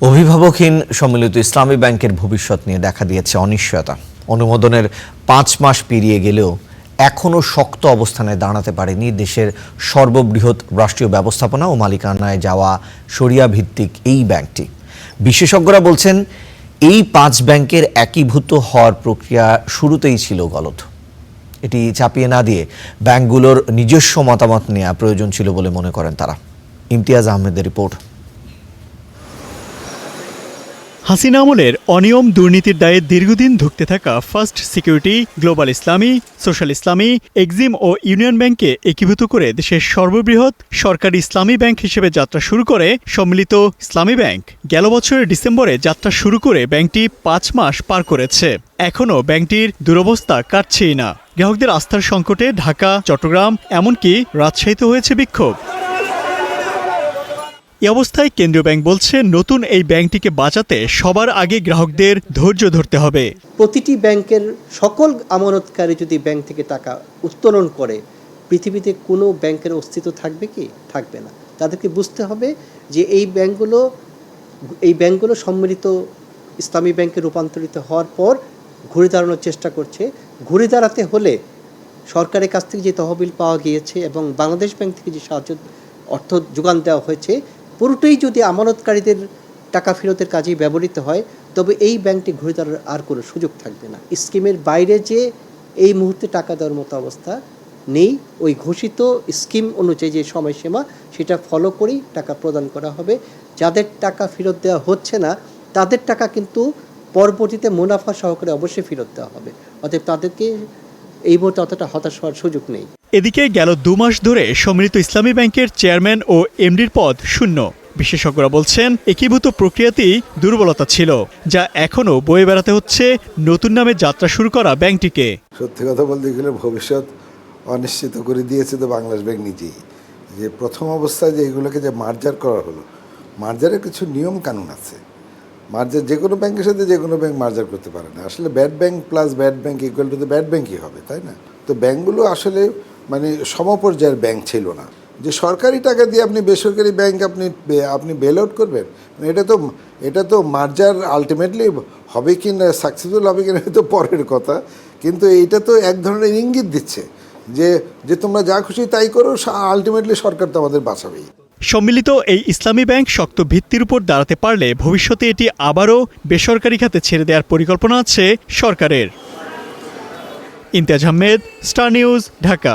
অভিভাবকহীন সম্মিলিত ইসলামী ব্যাংকের ভবিষ্যৎ নিয়ে দেখা দিয়েছে অনিশ্চয়তা। অনুমোদনের ৫ মাস পেরিয়ে গেলেও এখনও শক্ত অবস্থানে দাঁড়াতে পারেনি দেশের সর্ববৃহৎ রাষ্ট্রীয় ব্যবস্থাপনা ও মালিকানায় যাওয়া শরিয়া ভিত্তিক এই ব্যাংকটি। বিশেষজ্ঞরা বলছেন এই ৫ ব্যাংকের একীভূত হওয়ার প্রক্রিয়া শুরুতেই ছিল গলদ। এটি চাপিয়ে না দিয়ে ব্যাংকগুলোর নিজস্ব মতামত নেওয়া প্রয়োজন ছিল বলে মনে করেন তারা। ইমতিয়াজ আহমেদের রিপোর্ট। হাসিনা আমলের অনিয়ম দুর্নীতির দায়ে দীর্ঘদিন ধুঁকতে থাকা ফার্স্ট সিকিউরিটি, গ্লোবাল ইসলামী, সোশ্যাল ইসলামী, এক্সিম ও ইউনিয়ন ব্যাংকে একীভূত করে দেশের সর্ববৃহৎ সরকারি ইসলামী ব্যাংক হিসেবে যাত্রা শুরু করে সম্মিলিত ইসলামী ব্যাংক। গেল বছরের ডিসেম্বরে যাত্রা শুরু করে ব্যাংকটি ৫ মাস পার করেছে। এখনও ব্যাংকটির দুরবস্থা কাটছেই না। গ্রাহকদের আস্থার সংকটে ঢাকা, চট্টগ্রাম, এমনকি রাজশাহীতে হয়েছে বিক্ষোভ। এই অবস্থায় কেন্দ্রীয় ব্যাংক বলছে নতুন এই ব্যাংকটিকে বাঁচাতে সবার আগে গ্রাহকদের ধৈর্য ধরতে হবে। প্রতিটি ব্যাংকের সকল আমানতকারী যদি ব্যাংক থেকে টাকা উত্তোলন করে, পৃথিবীতে কোনো ব্যাংকের অস্তিত্ব থাকবে কি? থাকবে না। তাদেরকে বুঝতে হবে যে এই ব্যাংকগুলো সম্মিলিত ইসলামী ব্যাংকে রূপান্তরিত হওয়ার পর ঘুরে দাঁড়ানোর চেষ্টা করছে। ঘুরে দাঁড়াতে হলে সরকারের কাছ থেকে যে তহবিল পাওয়া গিয়েছে এবং বাংলাদেশ ব্যাংক থেকে যে সাহায্য অর্থ যোগান দেওয়া হয়েছে, পুরোটাই যদি আমানতকারীদের টাকা ফেরতের কাজেই ব্যবহৃত হয়, তবে এই ব্যাংকটি ঘুরে দাঁড়ানোর আর কোনো সুযোগ থাকবে না। স্কিমের বাইরে যে এই মুহূর্তে টাকা দেওয়ার মতো অবস্থা নেই। ওই ঘোষিত স্কিম অনুযায়ী যে সময়সীমা, সেটা ফলো করেই টাকা প্রদান করা হবে। যাদের টাকা ফেরত দেওয়া হচ্ছে না, তাদের টাকা কিন্তু পরবর্তীতে মুনাফা সহকারে অবশ্যই ফেরত দেওয়া হবে। অতএব তাদেরকে এই মুহূর্তে অতটা হতাশ হওয়ার সুযোগ নেই। এদিকে গেল ২ মাস ধরে সম্মিলিত ইসলামী ব্যাংকের চেয়ারম্যান ও এমডির পদ শূন্য। বিশেষজ্ঞরা বলছেন একীভূত প্রক্রিয়াতেই দুর্বলতা ছিল, যা এখনও বয়ে বেড়াতে হচ্ছে নতুন নামে যাত্রা শুরু করা ব্যাংকটিকে। সত্যি কথা বলতে গেলে ভবিষ্যৎ অনিশ্চিত করে দিয়েছে তো বাংলাদেশ ব্যাংক নিজেই। যে প্রথম অবস্থায় যে এগুলোকে যে মার্জার করা হলো, মার্জারের কিছু নিয়ম কানুন আছে। মার্জার যে কোনো ব্যাংকের সাথে যে কোনো ব্যাংক মার্জার করতে পারে না। আসলে bad bank plus bad bank equal to the bad ব্যাংকই হবে, তাই না? তো ব্যাংকগুলো আসলে সমপর্যায়ের ব্যাংক ছিল না। যে সরকারি টাকা দিয়ে আপনি বেসরকারি ব্যাংক আপনি বেল আউট করবেন, এটা তো মার্জার আলটিমেটলি হবে কি না, সাকসেসফুল হবে কি না, তো পরের কথা। কিন্তু এইটা তো এক ধরনের ইঙ্গিত দিচ্ছে যে তোমরা যা খুশি তাই করো, আলটিমেটলি সরকার তো আমাদের বাঁচাবেই। সম্মিলিত এই ইসলামী ব্যাংক শক্ত ভিত্তির উপর দাঁড়াতে পারলে ভবিষ্যতে এটি আবারও বেসরকারি খাতে ছেড়ে দেওয়ার পরিকল্পনা আছে সরকারের। Imtiaz Ahmed, star news, Dhaka.